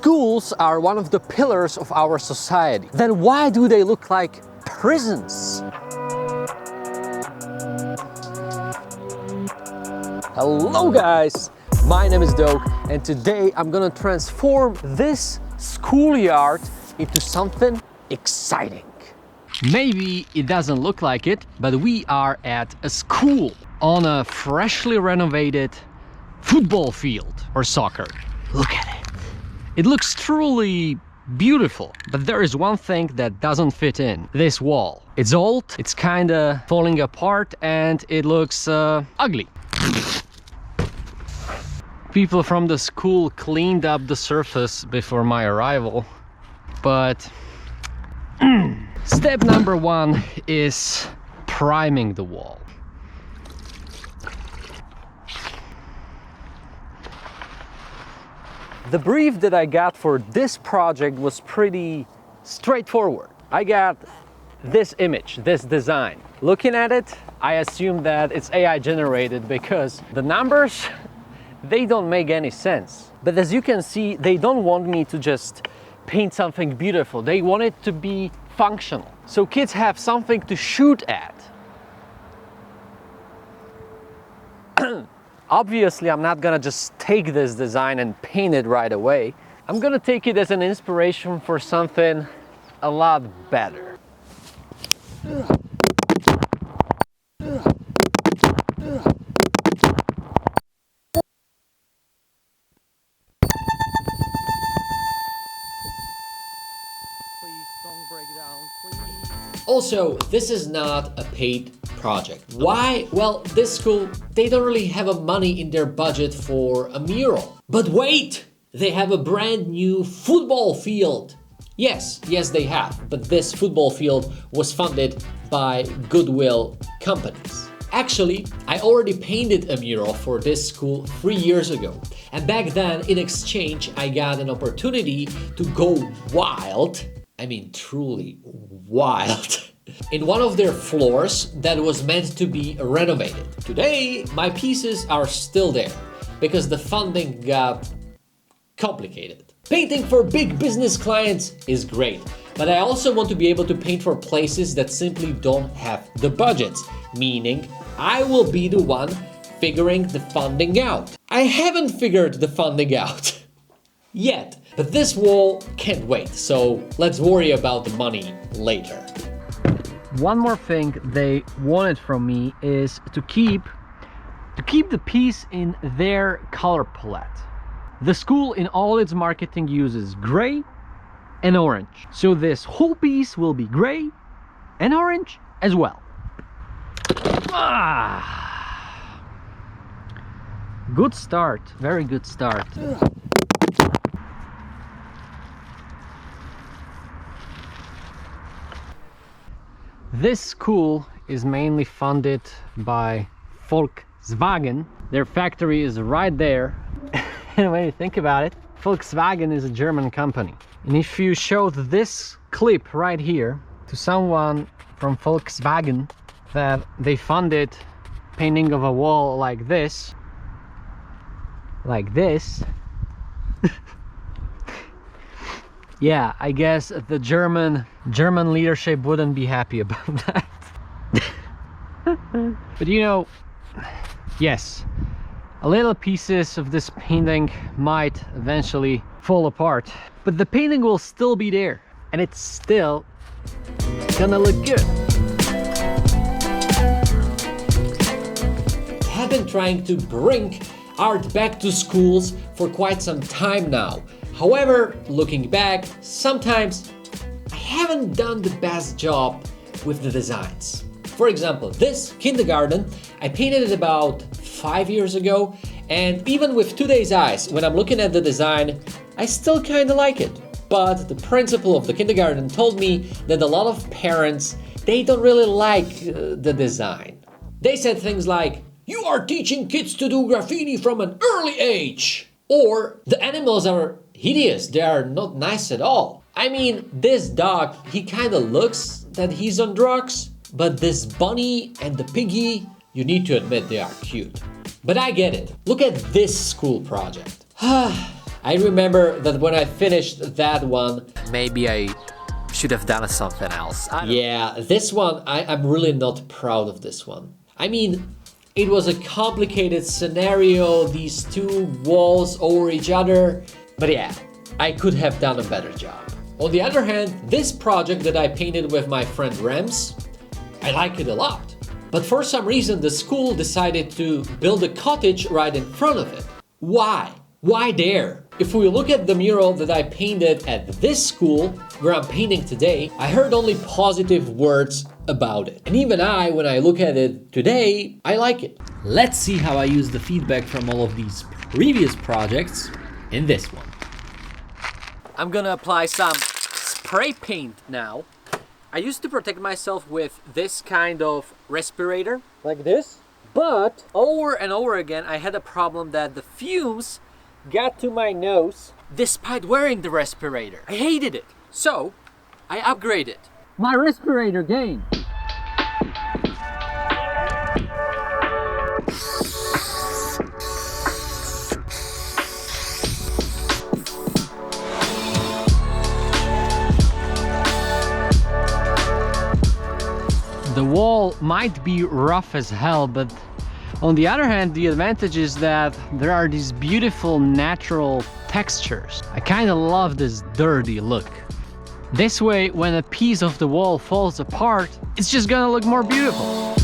schools are one of the pillars of our society. Then why do they look like prisons? Hello guys, my name is Doke, and today I'm gonna transform this schoolyard into something exciting. Maybe it doesn't look like it, but we are at a school on a freshly renovated football field or soccer. Look at it. It looks truly beautiful, but there is one thing that doesn't fit in this wall. It's old, it's kinda falling apart, and it looks ugly. People from the school cleaned up the surface before my arrival, but step number one is priming the wall. The brief that I got for this project was pretty straightforward. I got this image, this design. Looking at it, I assume that it's AI generated because the numbers, they don't make any sense. But as you can see, they don't want me to just paint something beautiful. They want it to be functional, so kids have something to shoot at. Obviously, I'm not gonna just take this design and paint it right away. I'm gonna take it as an inspiration for something a lot better. Also, this is not a paid project. Why? Well, this school, they don't really have a money in their budget for a mural. But wait! They have a brand new football field. Yes, they have. But this football field was funded by goodwill companies. Actually, I already painted a mural for this school 3 years ago. And back then, in exchange, I got an opportunity to go wild. I mean, truly wild. In one of their floors that was meant to be renovated. Today, my pieces are still there because the funding got complicated. Painting for big business clients is great, but I also want to be able to paint for places that simply don't have the budgets, meaning I will be the one figuring the funding out. I haven't figured the funding out yet, but this wall can't wait, so let's worry about the money later. One more thing they wanted from me is to keep the piece in their color palette. The school in all its marketing uses gray and orange, so this whole piece will be gray and orange as well. Good start, very good start. This school is mainly funded by Volkswagen. Their factory is right there. And when you think about it, Volkswagen is a German company. And if you show this clip right here to someone from Volkswagen that they funded painting of a wall like this, yeah, I guess the German leadership wouldn't be happy about that. But you know, yes, a little pieces of this painting might eventually fall apart, but the painting will still be there, and it's still gonna look good. I've been trying to bring art back to schools for quite some time now. However, looking back, sometimes I haven't done the best job with the designs. For example, this kindergarten, I painted it about 5 years ago, and even with today's eyes, when I'm looking at the design, I still kind of like it. But the principal of the kindergarten told me that a lot of parents, they don't really like the design. They said things like, "You are teaching kids to do graffiti from an early age," or "The animals are hideous, they are not nice at all." I mean, this dog, he kinda looks that he's on drugs, but this bunny and the piggy, you need to admit they are cute. But I get it. Look at this school project. I remember that when I finished that one, Maybe I should have done something else. yeah, this one, I'm really not proud of this one. I mean, it was a complicated scenario, these two walls over each other, but yeah, I could have done a better job. On the other hand, this project that I painted with my friend Rems, I like it a lot. But for some reason, the school decided to build a cottage right in front of it. Why? Why there? If we look at the mural that I painted at this school, where I'm painting today, I heard only positive words about it. And even when I look at it today, I like it. Let's see how I use the feedback from all of these previous projects in this one. I'm gonna apply some spray paint now. I used to protect myself with this kind of respirator, like this. But over and over again, I had a problem that the fumes got to my nose despite wearing the respirator. I hated it. So, I upgraded my respirator game. The wall might be rough as hell, but on the other hand, the advantage is that there are these beautiful natural textures. I kind of love this dirty look. This way, when a piece of the wall falls apart, it's just gonna look more beautiful.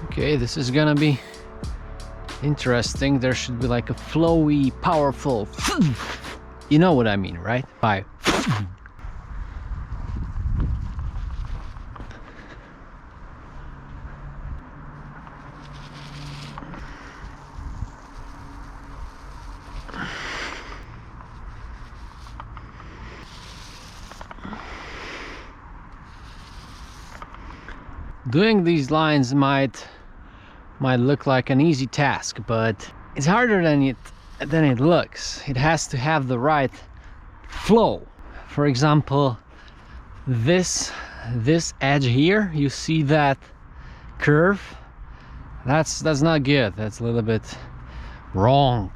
Okay, this is gonna be interesting. There should be like a flowy, powerful, you know what I mean, right? By doing these lines might look like an easy task, but it's harder than it looks. It has to have the right flow. For example, this edge here, you see that curve? That's not good. That's a little bit wrong.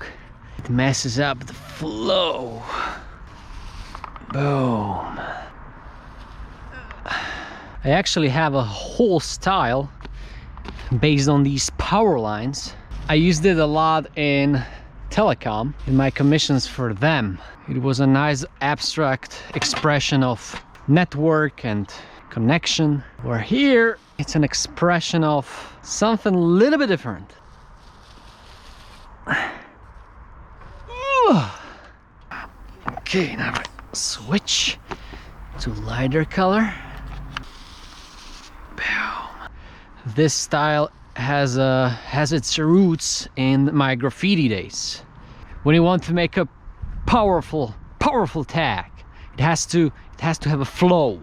It messes up the flow. Boom. I actually have a whole style based on these power lines. I used it a lot in telecom, in my commissions for them. It was a nice abstract expression of network and connection, where here it's an expression of something a little bit different. Okay, now I switch to lighter color. This style has its roots in my graffiti days. When you want to make a powerful tag, it has to have a flow.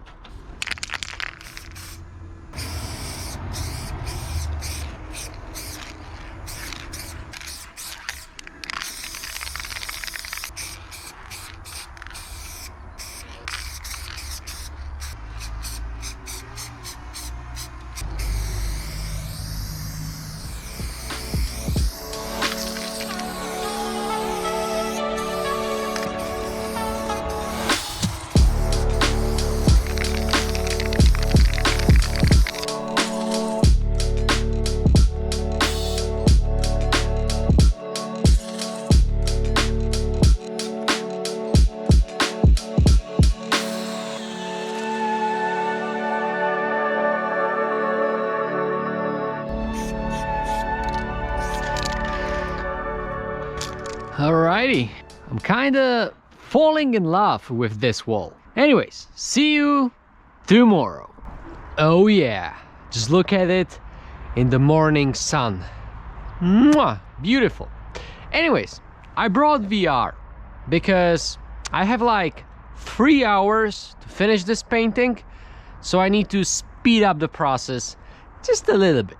Alrighty, I'm kinda falling in love with this wall. Anyways, see you tomorrow. Oh yeah, just look at it in the morning sun. Mwah, beautiful. Anyways, I brought VR because I have like 3 hours to finish this painting, so I need to speed up the process just a little bit.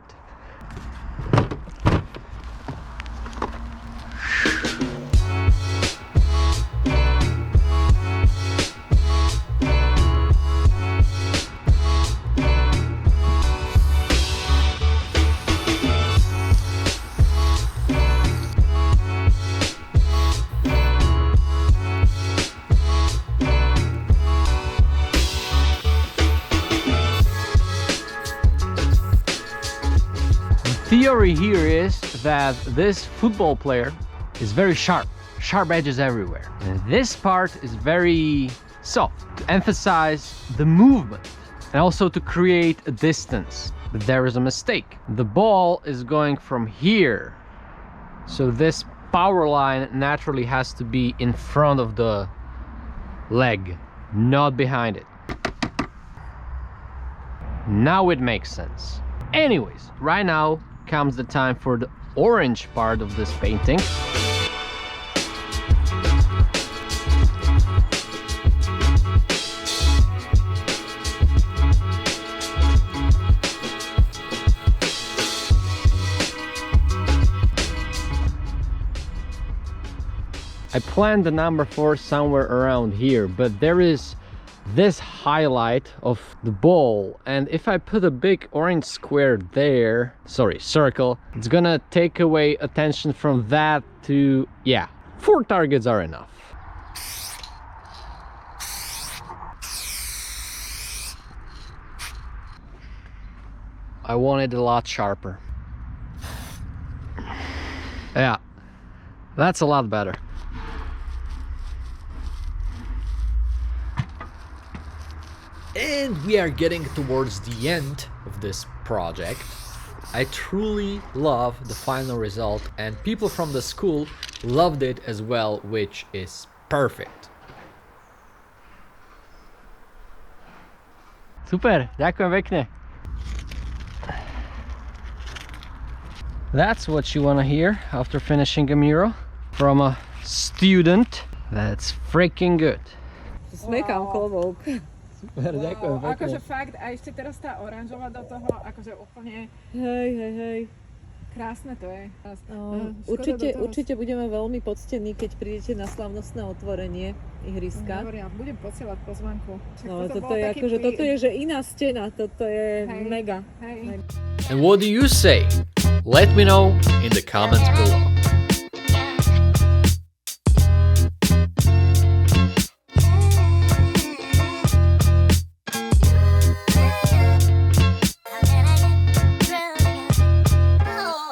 theory here is that this football player is very sharp edges everywhere. And this part is very soft to emphasize the movement and also to create a distance. But there is a mistake. The ball is going from here. So this power line naturally has to be in front of the leg, not behind it. Now it makes sense. Anyways, right now comes the time for the orange part of this painting. I planned the number 4 somewhere around here, but there is this highlight of the ball, and if I put a big orange square there, sorry, circle, it's gonna take away attention from that to, yeah, 4 targets are enough. I want it a lot sharper. Yeah, that's a lot better. And we are getting towards the end of this project. I truly love the final result, and people from the school loved it as well, which is perfect. Super, ďakujem pekne. That's what you want to hear after finishing a mural from a student. That's freaking good. Smekám klobouk. Super, ďakujem pekne. Akože fakt, a ešte teraz tá oranžová do toho, akože úplne Hej. krásne to je. Určite budeme veľmi poctení, keď prídete na slavnostné otvorenie ihriska. Dobre, ja budem posielať pozvanku. No, toto je akože, toto je že iná stena, toto je mega. Hej. And what do you say? Let me know in the comments below.